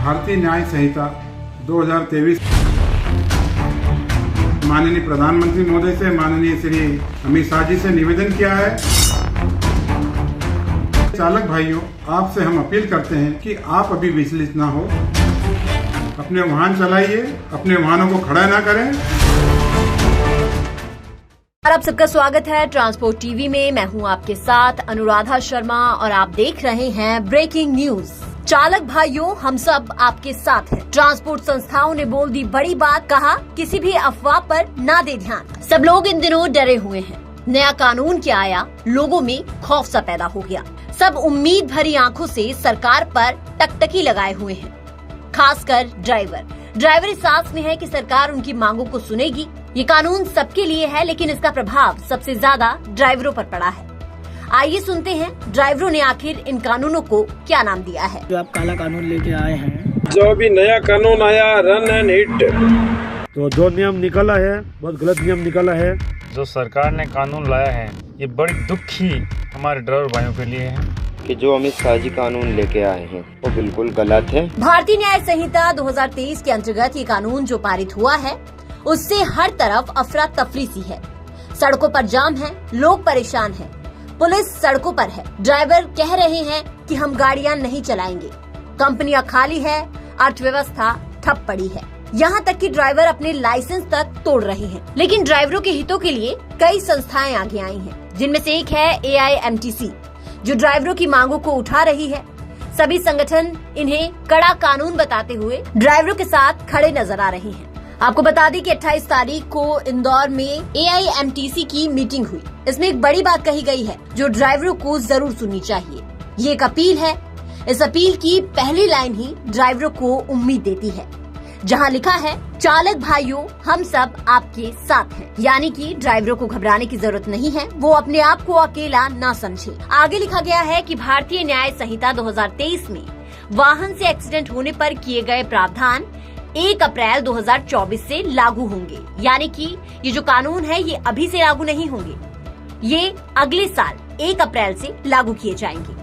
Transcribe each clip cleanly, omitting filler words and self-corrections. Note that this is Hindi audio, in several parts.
भारतीय न्याय संहिता 2023 माननीय प्रधानमंत्री महोदय से, माननीय श्री अमित शाह जी से निवेदन किया है। चालक भाइयों, आपसे हम अपील करते हैं कि आप अभी विचलित ना हो, अपने वाहन चलाइए, अपने वाहनों को खड़ा ना करें। आप सबका स्वागत है ट्रांसपोर्ट टीवी में। मैं हूं आपके साथ अनुराधा शर्मा और आप देख रहे हैं ब्रेकिंग न्यूज। चालक भाइयों, हम सब आपके साथ हैं। ट्रांसपोर्ट संस्थाओं ने बोल दी बड़ी बात, कहा किसी भी अफवाह पर ना दे ध्यान। सब लोग इन दिनों डरे हुए हैं। नया कानून क्या आया, लोगों में खौफ सा पैदा हो गया। सब उम्मीद भरी आंखों से सरकार पर टकटकी लगाए हुए हैं, खासकर ड्राइवर इस आस में है कि सरकार उनकी मांगों को सुनेगी। ये कानून सबके लिए है, लेकिन इसका प्रभाव सबसे ज्यादा ड्राइवरों पर पड़ा है। आइए सुनते हैं ड्राइवरों ने आखिर इन कानूनों को क्या नाम दिया है। जो आप काला कानून लेके आए हैं, जो भी नया कानून आया रन एंड हिट, तो जो नियम निकला है बहुत गलत नियम निकला है। जो सरकार ने कानून लाया है ये बड़ी दुखी हमारे ड्राइवर भाइयों के लिए है कि जो अमित शाह जी कानून लेके आए हैं वो बिल्कुल गलत है। भारतीय न्याय संहिता 2023 के अंतर्गत ये कानून जो पारित हुआ है, उससे हर तरफ अफरा तफरी सी है। सड़कों पर जाम है, लोग परेशान हैं, पुलिस सड़कों पर है, ड्राइवर कह रहे हैं कि हम गाड़ियां नहीं चलाएंगे, कंपनियां खाली है, अर्थव्यवस्था ठप पड़ी है। यहाँ तक कि ड्राइवर अपने लाइसेंस तक तोड़ रहे हैं। लेकिन ड्राइवरों के हितों के लिए कई संस्थाएं आगे आई हैं, जिनमें से एक है AIMTC, जो ड्राइवरों की मांगों को उठा रही है। सभी संगठन इन्हें कड़ा कानून बताते हुए ड्राइवरों के साथ खड़े नजर आ रहे हैं। आपको बता दें कि 28 तारीख को इंदौर में AIMTC की मीटिंग हुई। इसमें एक बड़ी बात कही गई है जो ड्राइवरों को जरूर सुननी चाहिए। ये एक अपील है। इस अपील की पहली लाइन ही ड्राइवरों को उम्मीद देती है, जहां लिखा है, चालक भाइयों, हम सब आपके साथ हैं। यानी कि ड्राइवरों को घबराने की जरूरत नहीं है, वो अपने आप को अकेला ना समझे। आगे लिखा गया है कि भारतीय न्याय संहिता 2023 में वाहन से एक्सीडेंट होने पर किए गए प्रावधान 1 अप्रैल 2024 से लागू होंगे। यानी कि ये जो कानून है ये अभी से लागू नहीं होंगे, ये अगले साल 1 अप्रैल से लागू किए जाएंगे।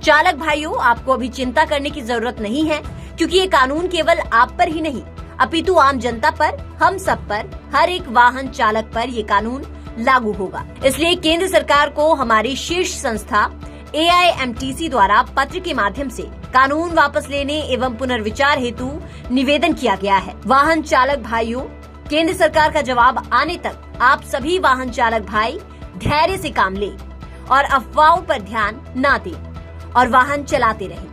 चालक भाइयों, आपको अभी चिंता करने की जरूरत नहीं है, क्योंकि ये कानून केवल आप पर ही नहीं अपितु आम जनता पर, हम सब पर, हर एक वाहन चालक पर ये कानून लागू होगा। इसलिए केंद्र सरकार को हमारी शीर्ष संस्था AIMTC द्वारा पत्र के माध्यम से कानून वापस लेने एवं पुनर्विचार हेतु निवेदन किया गया है। वाहन चालक भाइयों, केंद्र सरकार का जवाब आने तक आप सभी वाहन चालक भाई धैर्य से काम लें और अफवाहों पर ध्यान न दें और वाहन चलाते रहें,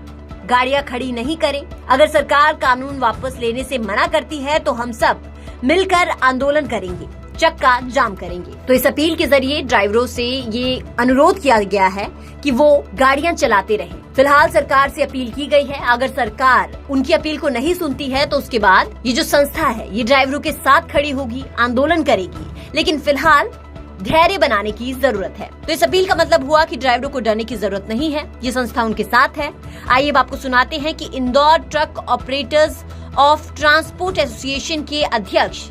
गाड़ियां खड़ी नहीं करें। अगर सरकार कानून वापस लेने से मना करती है तो हम सब मिलकर आंदोलन करेंगे, चक्का जाम करेंगे। तो इस अपील के जरिए ड्राइवरों से ये अनुरोध किया गया है कि वो गाड़ियां चलाते रहें। फिलहाल सरकार से अपील की गई है। अगर सरकार उनकी अपील को नहीं सुनती है तो उसके बाद ये जो संस्था है ये ड्राइवरों के साथ खड़ी होगी, आंदोलन करेगी। लेकिन फिलहाल धैर्य बनाने की जरूरत है। तो इस अपील का मतलब हुआ कि ड्राइवरों को डरने की जरूरत नहीं है, ये संस्था उनके साथ है। आइए अब आपको सुनाते हैं कि Indore truck operators of transport association के अध्यक्ष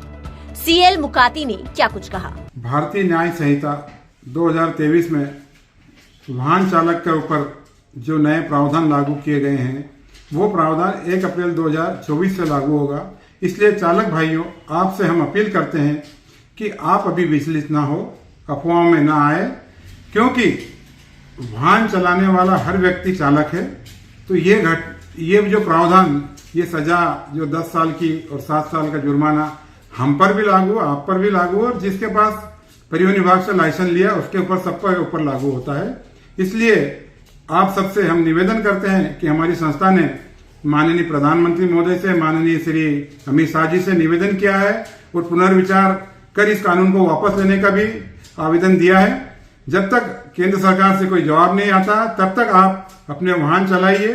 CL मुकाती ने क्या कुछ कहा। भारतीय न्याय संहिता 2023 में वाहन चालक के ऊपर जो नए प्रावधान लागू किए गए हैं, वो प्रावधान 1 अप्रैल 2024 से लागू होगा। इसलिए चालक भाइयों, आपसे हम अपील करते हैं कि आप अभी विचलित ना हो, अफवाहों में ना आए, क्योंकि वाहन चलाने वाला हर व्यक्ति चालक है। तो ये जो प्रावधान, ये सजा जो 10 साल की और 7 साल का जुर्माना हम पर भी लागू, आप पर भी लागू, और जिसके पास परिवहन विभाग से लाइसेंस लिया उसके ऊपर सबके ऊपर लागू होता है। इसलिए आप सबसे हम निवेदन करते हैं कि हमारी संस्था ने माननीय प्रधानमंत्री महोदय से, माननीय श्री अमित शाह जी से निवेदन किया है और पुनर्विचार कर इस कानून को वापस लेने का भी आवेदन दिया है। जब तक केंद्र सरकार से कोई जवाब नहीं आता तब तक आप अपने वाहन चलाइए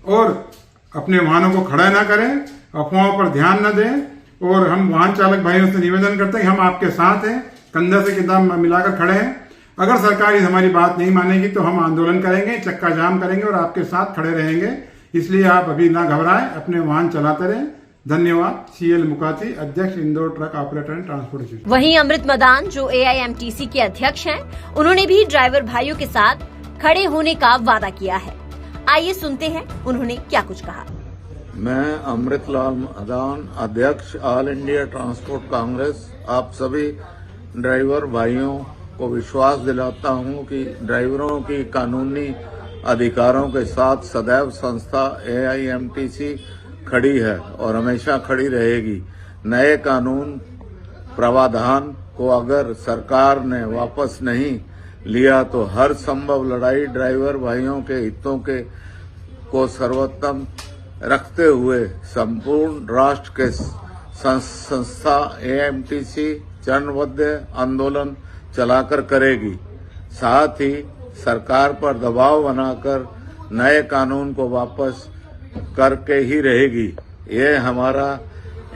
और अपने वाहनों को खड़ा ना करें, अफवाहों पर ध्यान न दें। और हम वाहन चालक भाइयों से निवेदन करते हैं कि हम आपके साथ हैं, कंधे से कंधा मिलाकर खड़े हैं। अगर सरकार हमारी बात नहीं मानेगी तो हम आंदोलन करेंगे, चक्का जाम करेंगे और आपके साथ खड़े रहेंगे। इसलिए आप अभी ना घबराएं, अपने वाहन चलाते रहें। धन्यवाद। CL मुकाती, अध्यक्ष Indore truck operator and transport association. वहीं अमृत मदान जो AIMTC के अध्यक्ष हैं, उन्होंने भी ड्राइवर भाइयों के साथ खड़े होने का वादा किया है। आइए सुनते हैं उन्होंने क्या कुछ कहा। मैं अमृतलाल मदान, अध्यक्ष ऑल इंडिया ट्रांसपोर्ट कांग्रेस, आप सभी ड्राइवर भाइयों को विश्वास दिलाता हूं कि ड्राइवरों की कानूनी अधिकारों के साथ सदैव संस्था AIMTC खड़ी है और हमेशा खड़ी रहेगी। नए कानून प्रावधान को अगर सरकार ने वापस नहीं लिया तो हर संभव लड़ाई ड्राइवर भाइयों के हितों के को सर्वोत्तम रखते हुए संपूर्ण राष्ट्र के संस्था AIMTC चरणबद्ध आंदोलन चलाकर करेगी। साथ ही सरकार पर दबाव बनाकर नए कानून को वापस करके ही रहेगी। ये हमारा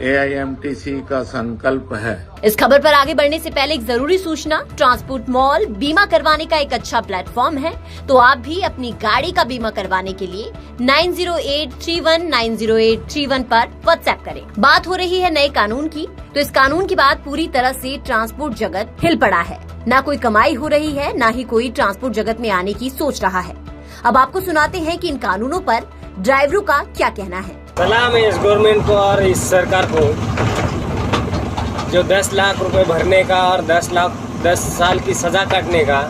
AIMTC का संकल्प है। इस खबर पर आगे बढ़ने से पहले एक जरूरी सूचना। ट्रांसपोर्ट मॉल बीमा करवाने का एक अच्छा प्लेटफॉर्म है, तो आप भी अपनी गाड़ी का बीमा करवाने के लिए 9083190831 पर व्हाट्सएप करें। बात हो रही है नए कानून की, तो इस कानून के बाद पूरी तरह से ट्रांसपोर्ट जगत हिल पड़ा है। ना कोई कमाई हो रही है, ना ही कोई ट्रांसपोर्ट जगत में आने की सोच रहा है। अब आपको सुनाते हैं कि इन कानूनों पर ड्राइवरों का क्या कहना है। सलाम है इस गवर्नमेंट को और इस सरकार को, जो 10 लाख रुपए भरने का और 10 साल की सजा काटने का,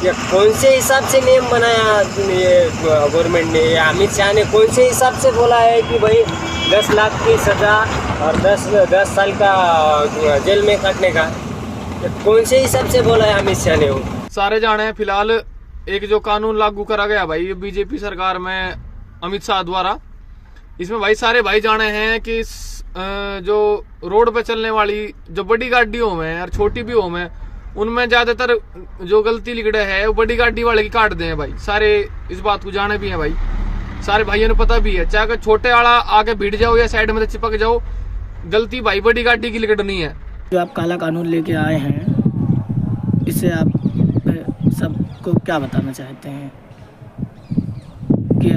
ये कौन से हिसाब से नियम बनाया ये गवर्नमेंट ने? या अमित शाह ने कौन से हिसाब से बोला है कि भाई 10 लाख की सजा और 10 साल का जेल में काटने का? ये कौन से हिसाब से बोला है अमित शाह ने? वो सारे जाने हैं। फिलहाल एक जो कानून लागू करा गया भाई बीजेपी सरकार में अमित शाह द्वारा, इसमें भाई सारे भाई जाने हैं कि जो रोड पे चलने वाली जो बड़ी गाड़ियों में और छोटी भी हो में, उनमें ज्यादातर जो गलती लिगड़े है वो बड़ी गाड़ी वाले की काट दे हैं भाई। सारे इस बात को जाने भी है भाई, सारे भाइयों ने पता भी है। चाहे छोटे वाला आगे भिड़ जाओ या साइड में चिपक जाओ, गलती भाई बड़ी गाड़ी की लिगड़नी है। जो आप काला कानून लेके आए हैं, इससे आप सबको क्या बताना चाहते हैं कि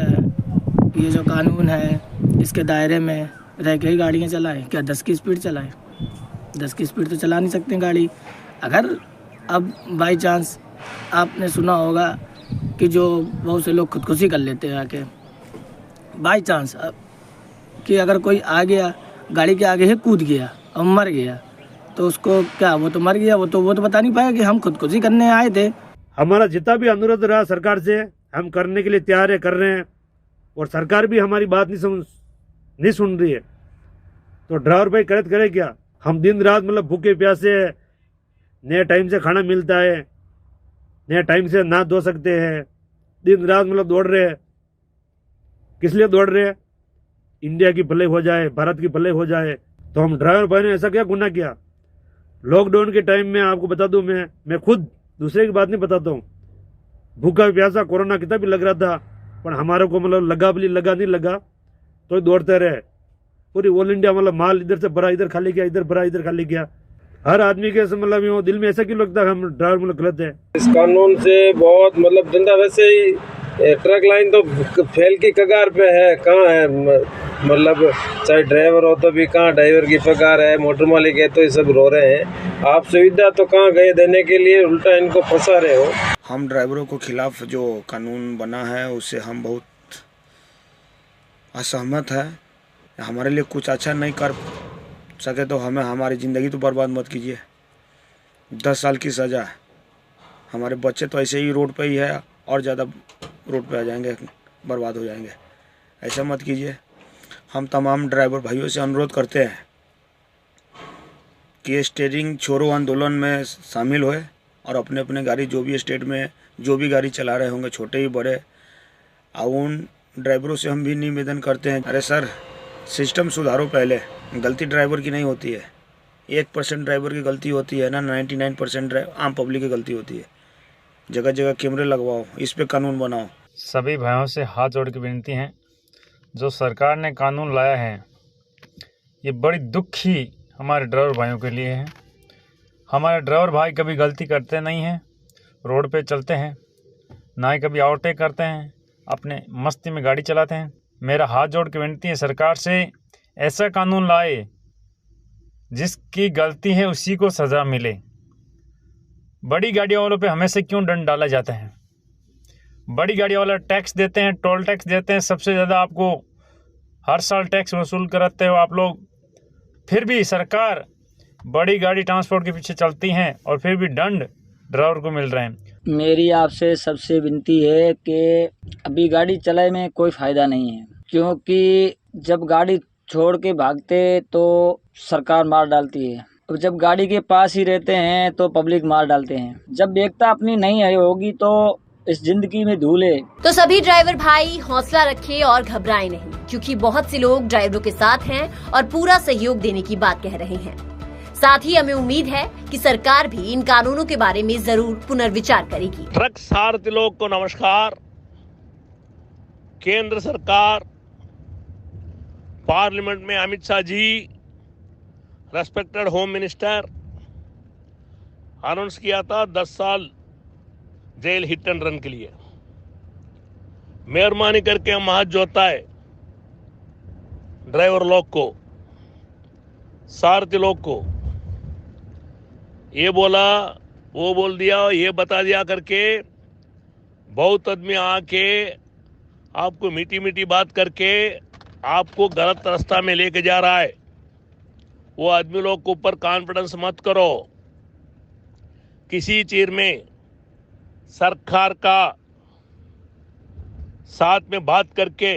ये जो कानून है इसके दायरे में रह के ही गाड़ियाँ चलाएं? क्या 10 की स्पीड चलाएं? 10 की स्पीड तो चला नहीं सकते गाड़ी। अगर अब बाई चांस आपने सुना होगा कि जो बहुत से लोग खुदकुशी कर लेते हैं आके, बाई चांस कि अगर कोई आ गया गाड़ी के आगे ही कूद गया और मर गया, तो उसको क्या, वो तो मर गया, वो तो बता नहीं पाया कि हम खुदकुशी करने आए थे। हमारा जितना भी अनुरोध रहा सरकार से, हम करने के लिए तैयार है, कर रहे हैं, और सरकार भी हमारी बात नहीं सुन रही है। तो ड्राइवर भाई करे क्या? हम दिन रात मतलब भूखे प्यासे, नए टाइम से खाना मिलता है, नए टाइम से ना धो सकते हैं, दिन रात मतलब दौड़ रहे हैं। किस लिए दौड़ रहे हैं? इंडिया की भलाई हो जाए, भारत की भलाई हो जाए। तो हम ड्राइवर भाई ने ऐसा क्या गुनाह किया? लॉकडाउन के टाइम में आपको बता दूं, मैं खुद दूसरे की बात नहीं बताता हूँ, भूखा प्यासा कोरोना कितना भी लग रहा था, पर हमारे को मतलब लगा नहीं लगा तो दौड़ते रहे। पूरी ऑल इंडिया मतलब माल इधर से भरा इधर खाली किया, इधर भरा इधर खाली किया। हर आदमी के मतलब दिल में ऐसा क्यों लगता है हम ड्राइवर मतलब गलत है? इस कानून से बहुत मतलब धंधा वैसे ही, ट्रक लाइन तो फेल की कगार पे है। कहाँ है मतलब चाहे ड्राइवर हो तो भी कहाँ ड्राइवर की पगार है, मोटर मालिक है तो ये सब रो रहे हैं। आप सुविधा तो कहाँ गए देने के लिए, उल्टा इनको फंसा रहे हो। हम ड्राइवरों को खिलाफ जो कानून बना है उससे हम बहुत असहमत है। हमारे लिए कुछ अच्छा नहीं कर सके तो हमें हमारी ज़िंदगी तो बर्बाद मत कीजिए। 10 साल की सज़ा है, हमारे बच्चे तो ऐसे ही रोड पे ही है और ज़्यादा रोड पे आ जाएंगे, बर्बाद हो जाएंगे। ऐसा मत कीजिए। हम तमाम ड्राइवर भाइयों से अनुरोध करते हैं कि स्टीयरिंग छोड़ो आंदोलन में शामिल होए और अपने अपने गाड़ी जो भी स्टेट में जो भी गाड़ी चला रहे होंगे, छोटे ही बड़े, उन ड्राइवरों से हम भी निवेदन करते हैं, अरे सर सिस्टम सुधारो। पहले गलती ड्राइवर की नहीं होती है, 1% ड्राइवर की गलती होती है ना, 99% आम पब्लिक की गलती होती है। जगह जगह कैमरे लगवाओ, इस पे कानून बनाओ। सभी भाइयों से हाथ जोड़ के विनती है, जो सरकार ने कानून लाया है ये बड़ी दुखी हमारे ड्राइवर भाइयों के लिए है। हमारे ड्राइवर भाई कभी गलती करते नहीं हैं, रोड पे चलते हैं, ना ही कभी ओवरटेक करते हैं, अपने मस्ती में गाड़ी चलाते हैं। मेरा हाथ जोड़ के विनती है सरकार से, ऐसा कानून लाए जिसकी गलती है उसी को सज़ा मिले। बड़ी गाड़ियों वालों पे हमेशा क्यों दंड डाला जाता है? बड़ी गाड़ी वाला टैक्स देते हैं, टोल टैक्स देते हैं, सबसे ज़्यादा आपको हर साल टैक्स वसूल करते हो आप लोग, फिर भी सरकार बड़ी गाड़ी ट्रांसपोर्ट के पीछे चलती हैं और फिर भी दंड ड्राइवर को मिल रहे हैं। मेरी आपसे सबसे विनती है कि अभी गाड़ी चलाए में कोई फ़ायदा नहीं है, क्योंकि जब गाड़ी छोड़ के भागते तो सरकार मार डालती है, और जब गाड़ी के पास ही रहते हैं तो पब्लिक मार डालते हैं। जब एकता अपनी नहीं है होगी तो इस जिंदगी में धूल है। तो सभी ड्राइवर भाई हौसला रखें और घबराएं नहीं, क्योंकि बहुत से लोग ड्राइवरों के साथ हैं और पूरा सहयोग देने की बात कह रहे हैं। साथ ही हमें उम्मीद है कि सरकार भी इन कानूनों के बारे में जरूर पुनर्विचार करेगी। ट्रक सारथी लोग को नमस्कार। केंद्र सरकार पार्लियामेंट में Amit Shah ji, respected home minister, announce किया था 10 साल जेल हिट एंड रन के लिए। मेहरबानी करके हम हाथ जोड़ता है ड्राइवर लोग को, सारथी लोग को, ये बोला वो बोल दिया, ये बता दिया करके बहुत आदमी आके आपको मीठी मीठी बात करके आपको गलत रास्ता में लेके जा रहा है। वो आदमी लोग के ऊपर कॉन्फिडेंस मत करो। किसी चीज में सरकार का साथ में बात करके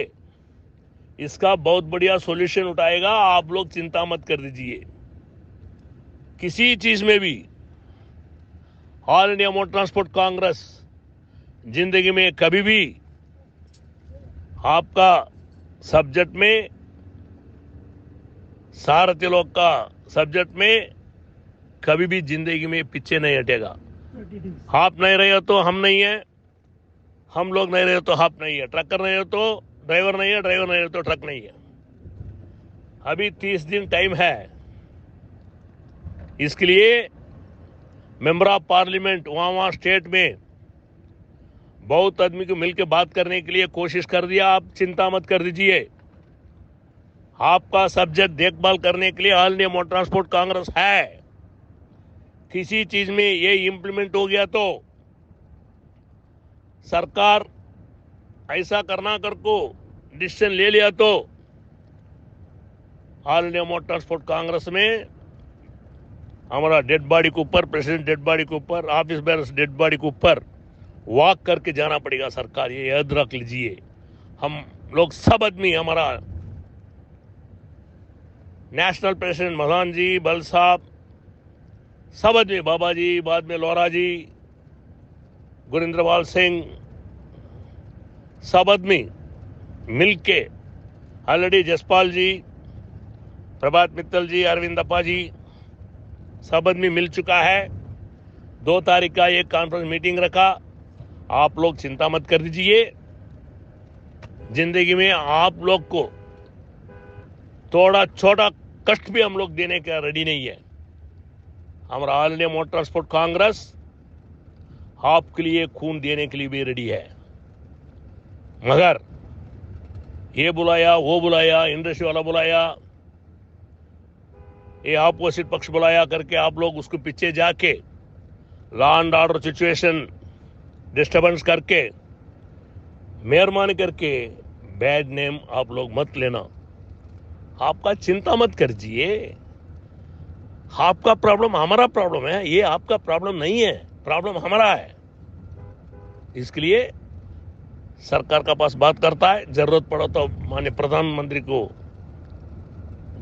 इसका बहुत बढ़िया सॉल्यूशन उठाएगा। आप लोग चिंता मत कर दीजिए। किसी चीज में भी all India motor transport Congress जिंदगी में कभी भी आपका सब्जेक्ट में, सारथी लोग का सब्जेक्ट में कभी भी जिंदगी में पीछे नहीं हटेगा। आप नहीं रहे हो तो हम नहीं है, हम लोग नहीं रहे तो आप नहीं है, ट्रकर नहीं हो तो ड्राइवर नहीं है, ड्राइवर नहीं हो तो ट्रक नहीं है। अभी 30 दिन टाइम है। इसके लिए मेंबर ऑफ पार्लियामेंट वहां स्टेट में बहुत आदमी को मिलकर बात करने के लिए कोशिश कर दिया। आप चिंता मत कर दीजिए। आपका सब्जेक्ट देखभाल करने के लिए all India motor transport Congress है। किसी चीज में ये इम्प्लीमेंट हो गया तो सरकार ऐसा करना कर को डिसीजन ले लिया तो all India motor transport Congress में हमारा डेड बॉडी के ऊपर, प्रेसिडेंट डेड बॉडी के ऊपर, ऑफिस बेयर्स डेड बॉडी के ऊपर वॉक करके जाना पड़ेगा सरकार। ये याद रख लीजिए। हम लोग सब आदमी, हमारा नेशनल प्रेसिडेंट मौलाना जी, बल साहब, सब आदमी, बाबा जी, बाद में लोहरा जी, गुरिंद्रपाल सिंह, सब आदमी मिलके ऑलरेडी जसपाल जी, प्रभात मित्तल जी, अरविंद अप्पा जी, सब आदमी मिल चुका है। 2 तारीख का एक कॉन्फ्रेंस मीटिंग रखा। आप लोग चिंता मत कर दीजिए। जिंदगी में आप लोग को थोड़ा छोटा कष्ट भी हम लोग देने का रेडी नहीं है। हमारा all India motor transport Congress आपके लिए खून देने के लिए भी रेडी है। मगर ये बुलाया, वो बुलाया, इंडस्ट्री वाला बुलाया, ये अपोजिट पक्ष बुलाया करके आप लोग उसके पीछे जाके law and order situation disturbance करके मेहरबानी करके बैड नेम आप लोग मत लेना। आपका चिंता मत करिए। आपका प्रॉब्लम हमारा प्रॉब्लम है, ये आपका प्रॉब्लम नहीं है, प्रॉब्लम हमारा है। इसके लिए सरकार का पास बात करता है, जरूरत पड़ा तो माननीय प्रधानमंत्री को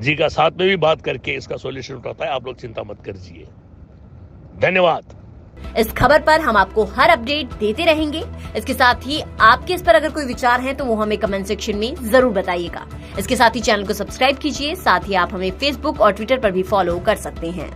जी का साथ में भी बात करके इसका सॉल्यूशन उठाता है। आप लोग चिंता मत करिए। धन्यवाद। इस खबर पर हम आपको हर अपडेट देते रहेंगे। इसके साथ ही आपके इस पर अगर कोई विचार है तो वो हमें कमेंट सेक्शन में जरूर बताइएगा। इसके साथ ही चैनल को सब्सक्राइब कीजिए। साथ ही आप हमें फेसबुक और ट्विटर पर भी फॉलो कर सकते हैं।